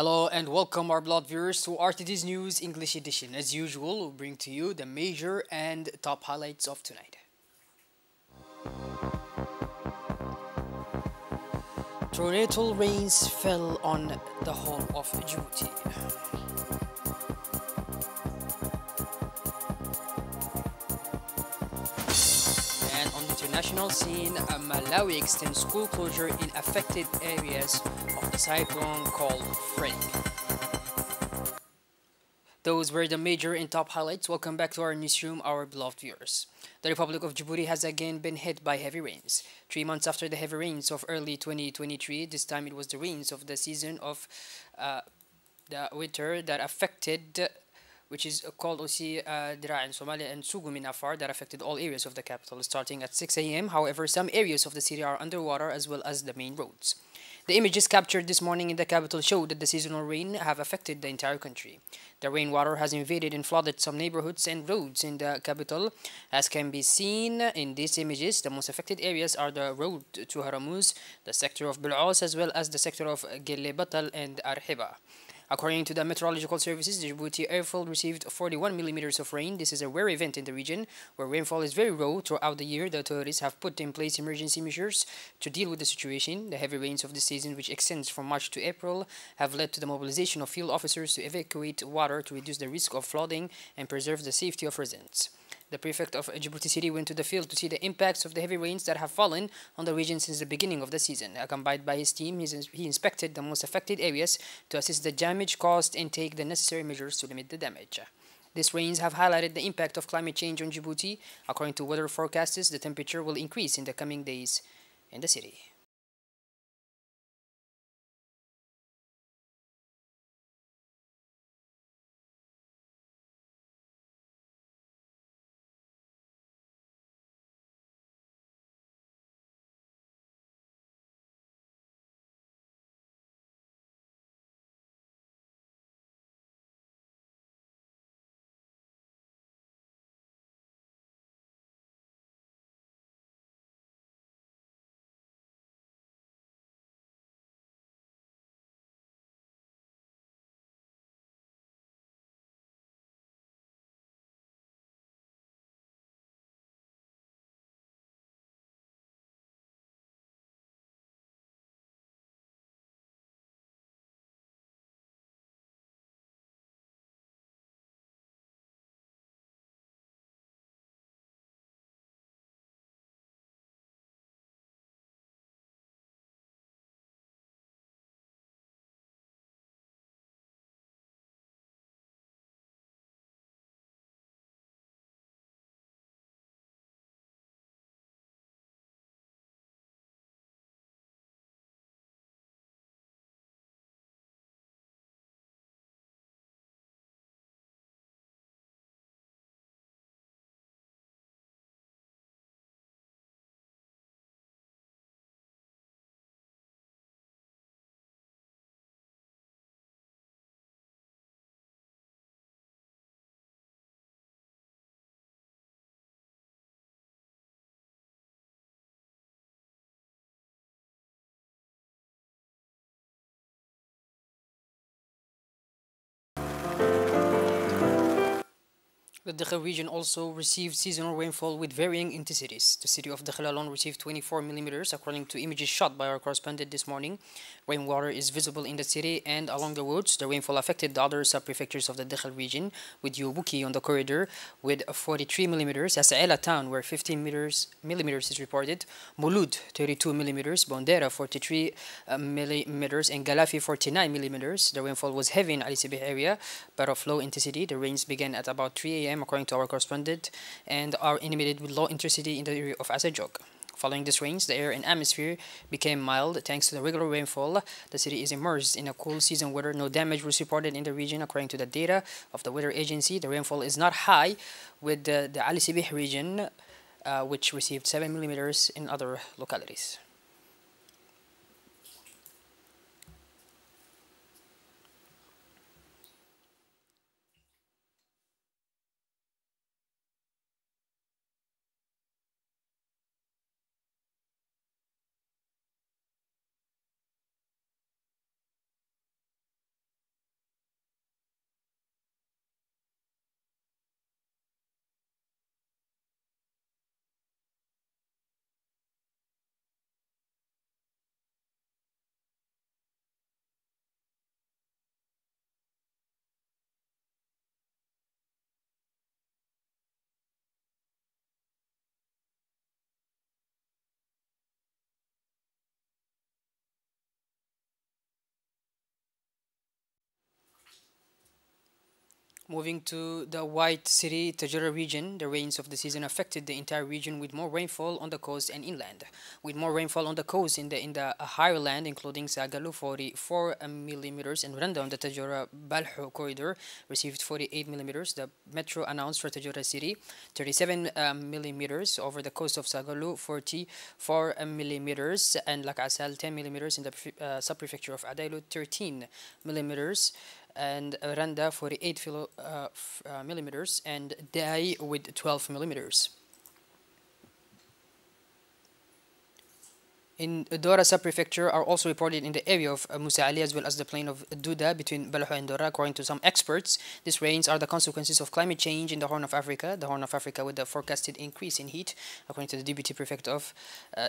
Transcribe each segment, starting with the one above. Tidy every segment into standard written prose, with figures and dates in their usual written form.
Hello and welcome our blood viewers to RTD's News English Edition. As usual, we'll bring to you the major and top highlights of tonight. Torrential rains fell on the whole of Djibouti. And on the international scene, Malawi extends school closure in affected areas of the cyclone called Frank. Those were the major and top highlights. Welcome back to our newsroom, our beloved viewers. The Republic of Djibouti has again been hit by heavy rains. 3 months after the heavy rains of early 2023, this time it was the rains of the season of uh, the winter that affected, which is called Osi Dira in Somalia and Sugum in Afar, that affected all areas of the capital starting at 6 a.m. However, some areas of the city are underwater as well as the main roads. The images captured this morning in the capital showed that the seasonal rain have affected the entire country. The rainwater has invaded and flooded some neighborhoods and roads in the capital. As can be seen in these images, the most affected areas are the road to Haramuz, the sector of Bil'os, as well as the sector of Gelle Batal and Arhiba. According to the meteorological services, the Djibouti airfield received 41 millimeters of rain. This is a rare event in the region where rainfall is very low throughout the year. The authorities have put in place emergency measures to deal with the situation. The heavy rains of the season, which extends from March to April, have led to the mobilization of field officers to evacuate water to reduce the risk of flooding and preserve the safety of residents. The prefect of Djibouti City went to the field to see the impacts of the heavy rains that have fallen on the region since the beginning of the season. Accompanied by his team, he inspected the most affected areas to assess the damage caused and take the necessary measures to limit the damage. These rains have highlighted the impact of climate change on Djibouti. According to weather forecasts, the temperature will increase in the coming days in the city. The Dakhel region also received seasonal rainfall with varying intensities. The city of Dakhel alone received 24 millimeters, according to images shot by our correspondent this morning. Rainwater is visible in the city and along the roads. The rainfall affected the other sub-prefectures of the Dakhel region, with Yobuki on the corridor with 43 millimeters, Asaela town where 15 millimeters is reported, Mulud 32 millimeters, Bondera 43 millimeters, and Galafi 49 millimeters. The rainfall was heavy in Ali Sibih area, but of low intensity. The rains began at about 3 a.m. according to our correspondent, and are intermittent with low intensity in the area of Asajok. Following these rains, the air and atmosphere became mild thanks to the regular rainfall. The city is immersed in a cool season weather. No damage was reported in the region according to the data of the weather agency. The rainfall is not high with the Ali Sibih region, which received 7 millimeters in other localities. Moving to the White City, Tajura region, the rains of the season affected the entire region with more rainfall on the coast and inland. With more rainfall on the coast in the higher land, including Sagalu 44 millimeters and Randa on the Tajura Balho corridor received 48 millimeters. The metro announced for Tajura City 37 millimeters over the coast of Sagalu, 44 millimeters, and Lakasal 10 millimeters in the sub-prefecture of Adailu, 13 millimeters, and Randa 48 millimeters, and Dai with 12 millimeters. In Dora sub-prefecture are also reported in the area of Musa Ali as well as the plain of Duda between Balho and Dora. According to some experts, these rains are the consequences of climate change in the Horn of Africa. The Horn of Africa with the forecasted increase in heat. According to the deputy prefect of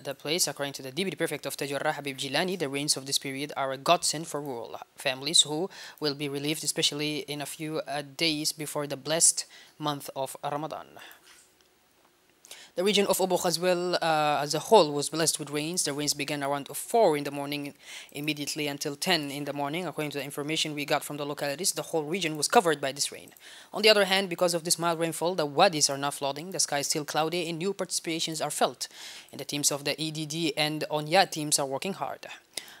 the place, according to the deputy prefect of Tajurrah, Habib Jilani, the rains of this period are a godsend for rural families who will be relieved, especially in a few days before the blessed month of Ramadan. The region of Obokh as well as a whole was blessed with rains. The rains began around 4 in the morning immediately until 10 in the morning. According to the information we got from the localities, the whole region was covered by this rain. On the other hand, because of this mild rainfall, the wadis are now flooding. The sky is still cloudy and new participations are felt. And the teams of the EDD and Onya teams are working hard.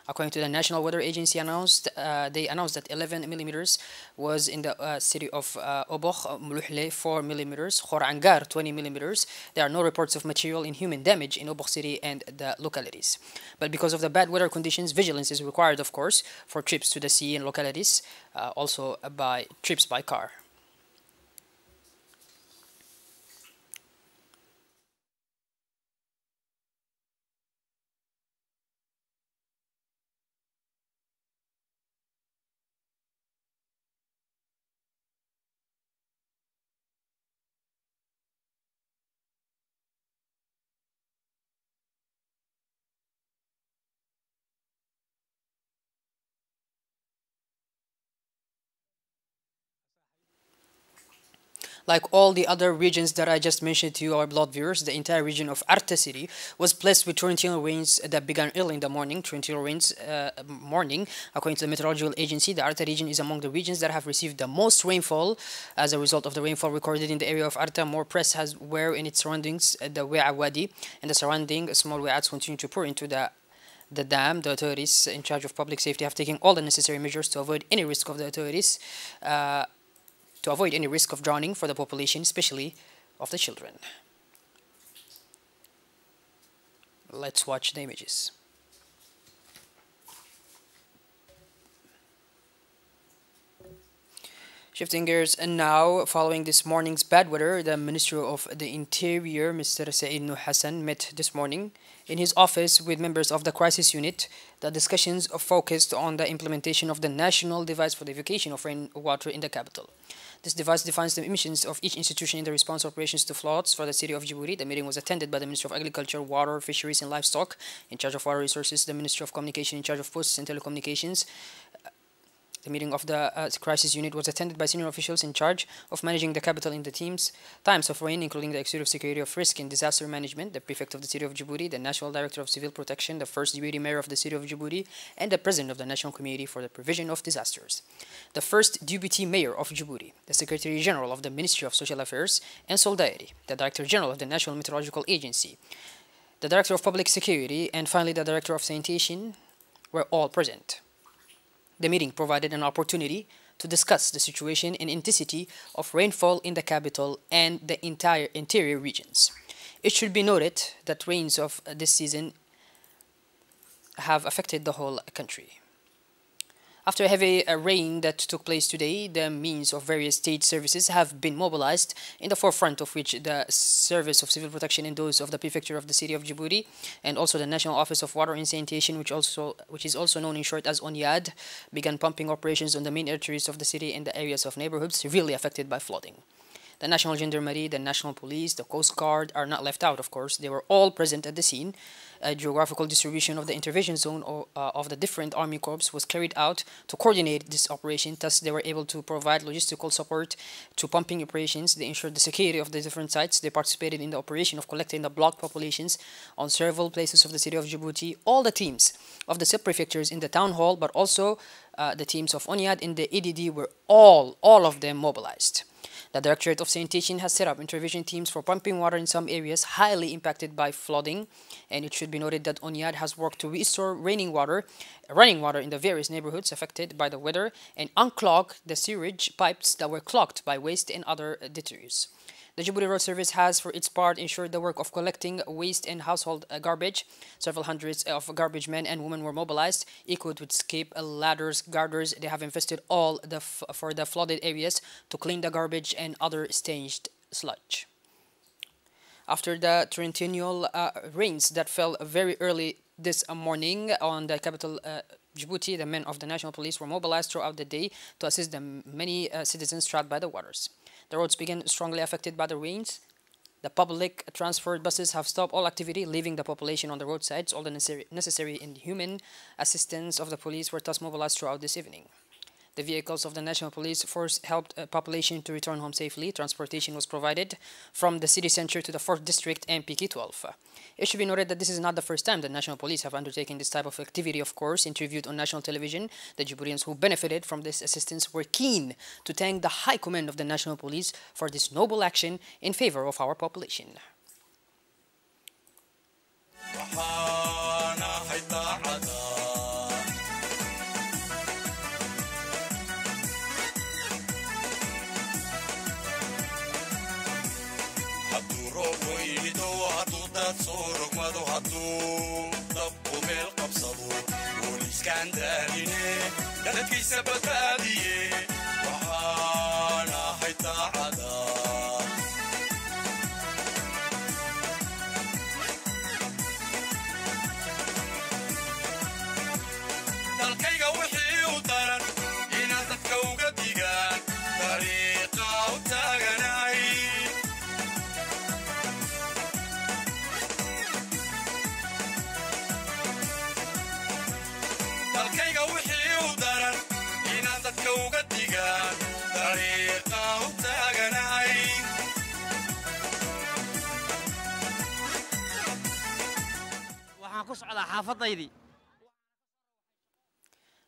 According to the National Weather Agency they announced that 11 millimeters was in the city of Obokh, Muluhle 4 millimeters, Khorangar 20 millimeters. There are no reports of material and human damage in Obokh city and the localities. But because of the bad weather conditions, vigilance is required, of course, for trips to the sea and localities, also by trips by car. Like all the other regions that I just mentioned to you, our blood viewers, the entire region of Arta city was blessed with torrential rains that began early in the morning. Torrential rains morning, according to the meteorological agency, the Arta region is among the regions that have received the most rainfall. As a result of the rainfall recorded in the area of Arta, more press has where in its surroundings the We'a Wadi and the surrounding small we'ats continue to pour into the dam. The authorities in charge of public safety have taken all the necessary measures to avoid any risk of the authorities. To avoid any risk of drowning for the population, especially of the children. Let's watch the images. Shifting gears, and now, following this morning's bad weather, the Minister of the Interior, Mr. Saeed Nuh Hassan, met this morning in his office with members of the crisis unit. The discussions focused on the implementation of the national device for the evacuation of rainwater in the capital. This device defines the missions of each institution in the response operations to floods for the city of Djibouti. The meeting was attended by the Minister of Agriculture, Water, Fisheries and Livestock, in charge of water resources, the Minister of Communication, in charge of posts and telecommunications. The meeting of the crisis unit was attended by senior officials in charge of managing the capital in the times of rain, including the Executive Secretary of Risk and Disaster Management, the Prefect of the City of Djibouti, the National Director of Civil Protection, the First Deputy Mayor of the City of Djibouti, and the President of the National Committee for the Prevention of Disasters. The First Deputy Mayor of Djibouti, the Secretary General of the Ministry of Social Affairs and Solidarity, the Director General of the National Meteorological Agency, the Director of Public Security, and finally the Director of Sanitation were all present. The meeting provided an opportunity to discuss the situation and intensity of rainfall in the capital and the entire interior regions. It should be noted that rains of this season have affected the whole country. After a heavy rain that took place today, the means of various state services have been mobilized, in the forefront of which the Service of Civil Protection and those of the Prefecture of the City of Djibouti, and also the National Office of Water and Sanitation, which is also known in short as ONYAD, began pumping operations on the main arteries of the city and the areas of neighborhoods severely affected by flooding. The National Gendarmerie, the National Police, the Coast Guard are not left out, of course. They were all present at the scene. A geographical distribution of the intervention zone of the different Army Corps was carried out to coordinate this operation. Thus, they were able to provide logistical support to pumping operations. They ensured the security of the different sites. They participated in the operation of collecting the blocked populations on several places of the city of Djibouti. All the teams of the sub-prefectures in the town hall, but also the teams of ONIAD in the EDD were all of them mobilized. The Directorate of Sanitation has set up intervention teams for pumping water in some areas highly impacted by flooding, and it should be noted that ONIAD has worked to restore running water in the various neighborhoods affected by the weather and unclog the sewage pipes that were clogged by waste and other detritus. The Djibouti Road Service has, for its part, ensured the work of collecting waste and household garbage. Several hundreds of garbage men and women were mobilized, equipped with skip ladders, girders. They have invested all for the flooded areas to clean the garbage and other staged sludge. After the torrential rains that fell very early this morning on the capital Djibouti, the men of the National Police were mobilized throughout the day to assist the many citizens trapped by the waters. The roads began strongly affected by the rains. The public transport buses have stopped all activity, leaving the population on the roadsides. All the necessary and human assistance of the police were thus mobilized throughout this evening. The vehicles of the National Police Force helped population to return home safely. Transportation was provided from the city center to the 4th District and PK12. It should be noted that this is not the first time the National Police have undertaken this type of activity, of course. Interviewed on national television, the Djiboutians who benefited from this assistance were keen to thank the High Command of the National Police for this noble action in favor of our population. صورك ما ذو هاتو ضبوا بالقبصبو والإسكندريني لنتكي سبت هذه وحانا حيطا عدا تلقيقا وحي وطرن إنا تتكوغا ديقان طريقة وتاغناي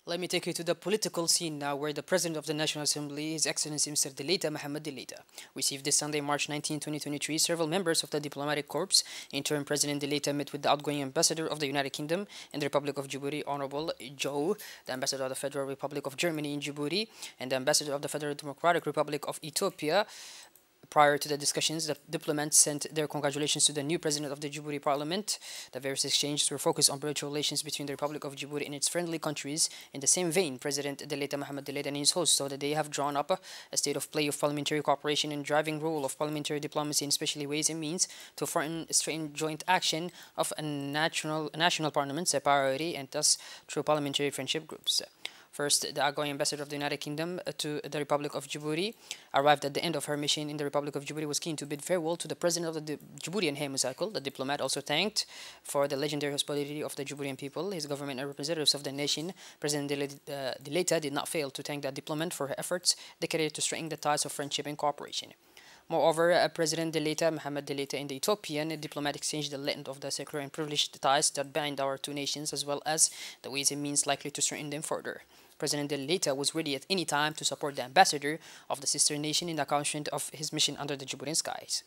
Let me take you to the political scene now, where the President of the National Assembly, His Excellency Mr. Deleta Mohamed Deleta, received this Sunday, March 19, 2023, several members of the diplomatic corps. In turn, President Deleta met with the outgoing ambassador of the United Kingdom and the Republic of Djibouti, Honorable Joe, the ambassador of the Federal Republic of Germany in Djibouti, and the ambassador of the Federal Democratic Republic of Ethiopia. Prior to the discussions, the diplomats sent their congratulations to the new president of the Djibouti Parliament. The various exchanges were focused on bilateral relations between the Republic of Djibouti and its friendly countries. In the same vein, President Deleta Mohamed Deleta and his host saw that they have drawn up a state of play of parliamentary cooperation and driving role of parliamentary diplomacy, and especially ways and means to strengthen joint action of national parliaments, a priority, and thus through parliamentary friendship groups. First, the outgoing ambassador of the United Kingdom to the Republic of Djibouti arrived at the end of her mission in the Republic of Djibouti, was keen to bid farewell to the president of the Djiboutian hemicycle. The diplomat also thanked for the legendary hospitality of the Djiboutian people, his government, and representatives of the nation. President Deleta did not fail to thank the diplomat for her efforts dedicated to strengthening the ties of friendship and cooperation. Moreover, President Deleta Mohamed Deleta and the Ethiopian diplomat exchanged the length of the secular and privileged ties that bind our two nations, as well as the ways and means likely to strengthen them further. President Deleta was ready at any time to support the ambassador of the sister nation in the accomplishment of his mission under the Djiboutian skies.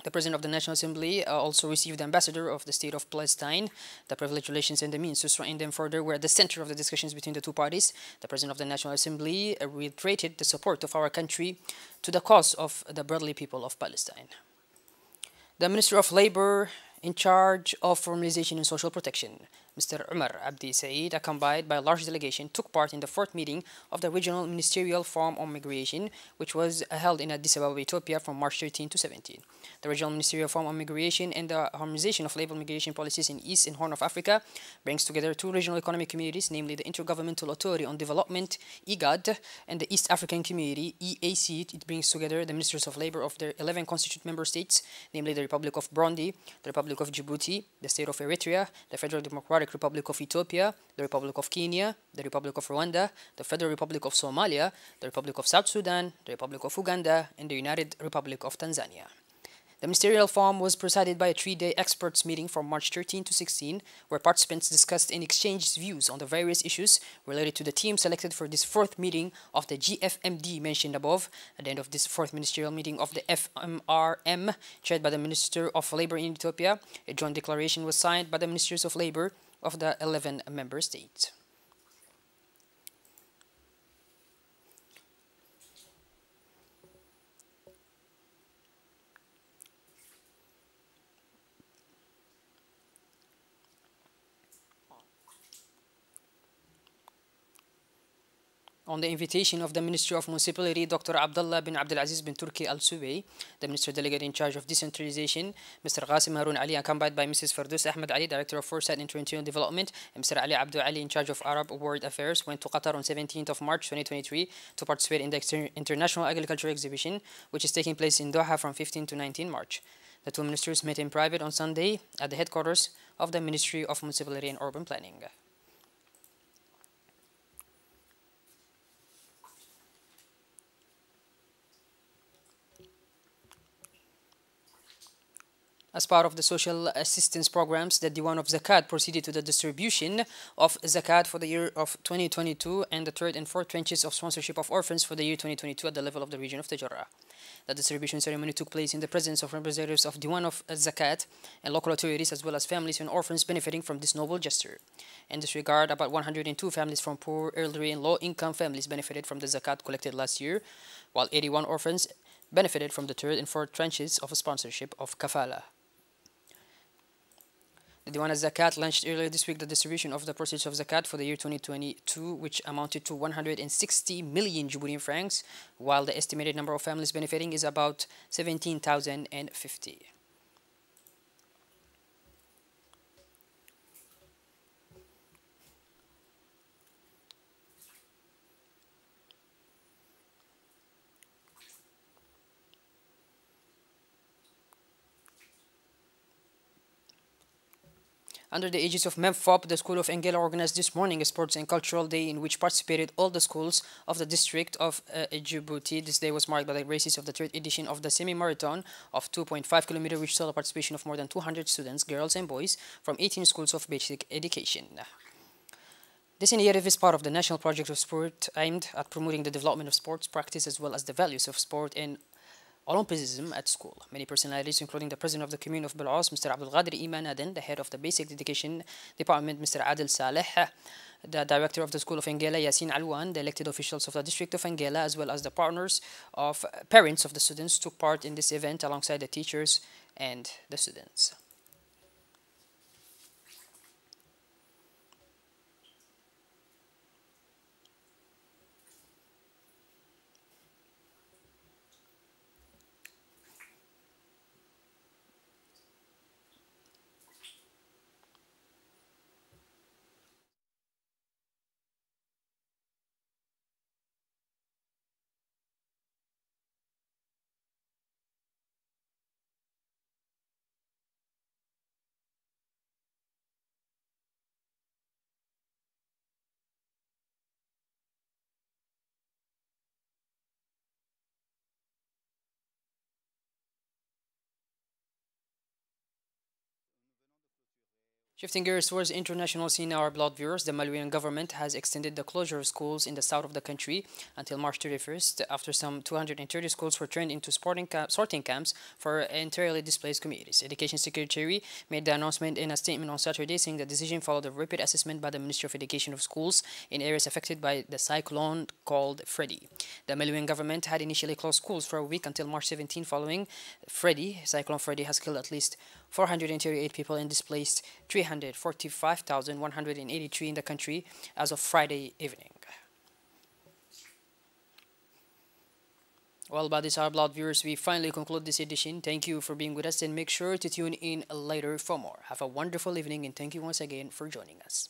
The President of the National Assembly also received the ambassador of the State of Palestine. The privileged relations and the means to strengthen them further were at the center of the discussions between the two parties. The President of the National Assembly reiterated the support of our country to the cause of the brotherly people of Palestine. The Minister of Labor in charge of formalization and social protection, Mr. Umar Abdi Saeed, accompanied by a large delegation, took part in the fourth meeting of the Regional Ministerial Forum on Migration, which was held in Addis Ababa, Ethiopia from March 13 to 17. The Regional Ministerial Forum on Migration and the Harmonization of Labor Migration Policies in East and Horn of Africa brings together two regional economic communities, namely the Intergovernmental Authority on Development, IGAD, and the East African Community, EAC. It brings together the Ministers of Labor of their 11 constituent member states, namely the Republic of Burundi, the Republic of Djibouti, the State of Eritrea, the Federal Democratic Republic of Ethiopia, the Republic of Kenya, the Republic of Rwanda, the Federal Republic of Somalia, the Republic of South Sudan, the Republic of Uganda, and the United Republic of Tanzania. The Ministerial Forum was presided by a three-day experts meeting from March 13 to 16, where participants discussed and exchanged views on the various issues related to the team selected for this fourth meeting of the GFMD mentioned above. At the end of this fourth ministerial meeting of the FMRM, chaired by the Minister of Labor in Ethiopia, a joint declaration was signed by the Ministers of Labor of the 11 member states. On the invitation of the Ministry of Municipality, Dr. Abdullah bin Abdulaziz bin Turki Al Subay, the Minister Delegate in charge of decentralization, Mr. Qasim Harun Ali, accompanied by Mrs. Fardous Ahmed Ali, Director of Foresight and Territorial Development, and Mr. Ali Abdul Ali, in charge of Arab World Affairs, went to Qatar on 17th of March 2023 to participate in the International Agriculture Exhibition, which is taking place in Doha from 15 to 19 March. The two ministers met in private on Sunday at the headquarters of the Ministry of Municipality and Urban Planning. As part of the social assistance programs, the Diwan of Zakat proceeded to the distribution of Zakat for the year of 2022 and the third and fourth tranches of sponsorship of orphans for the year 2022 at the level of the region of Tajarrah. The distribution ceremony took place in the presence of representatives of Diwan of Zakat and local authorities, as well as families and orphans benefiting from this noble gesture. In this regard, about 102 families from poor, elderly, and low-income families benefited from the Zakat collected last year, while 81 orphans benefited from the third and fourth tranches of sponsorship of Kafala. The Diwan al-Zakat launched earlier this week the distribution of the proceeds of Zakat for the year 2022, which amounted to 160 million Djiboutian francs, while the estimated number of families benefiting is about 17,050. Under the aegis of MEMFOP, the School of Engela organized this morning a sports and cultural day in which participated all the schools of the district of Djibouti. This day was marked by the races of the third edition of the semi-marathon of 2.5 kilometers, which saw the participation of more than 200 students, girls and boys, from 18 schools of basic education. This initiative is part of the National Project of Sport aimed at promoting the development of sports practice as well as the values of sport and Olympism at school. Many personalities, including the President of the Commune of Bel'as, Mr. Abdul Ghadir Iman Aden, the Head of the Basic Education Department, Mr. Adel Saleh, the Director of the School of Engela, Yasin Alwan, the elected officials of the District of Engela, as well as the parents of the students took part in this event alongside the teachers and the students. Shifting gears towards the international scene, our beloved viewers, the Malian government has extended the closure of schools in the south of the country until March 31st, after some 230 schools were turned into sorting camps for entirely displaced communities. Education Secretary made the announcement in a statement on Saturday, saying the decision followed a rapid assessment by the Ministry of Education of schools in areas affected by the cyclone called Freddy. The Malian government had initially closed schools for a week until March 17 following Freddy. Cyclone Freddy has killed at least 438 people and displaced 300 345,183 in the country as of Friday evening. Well, by this, our blood viewers, we finally conclude this edition. Thank you for being with us and make sure to tune in later for more. Have a wonderful evening and thank you once again for joining us.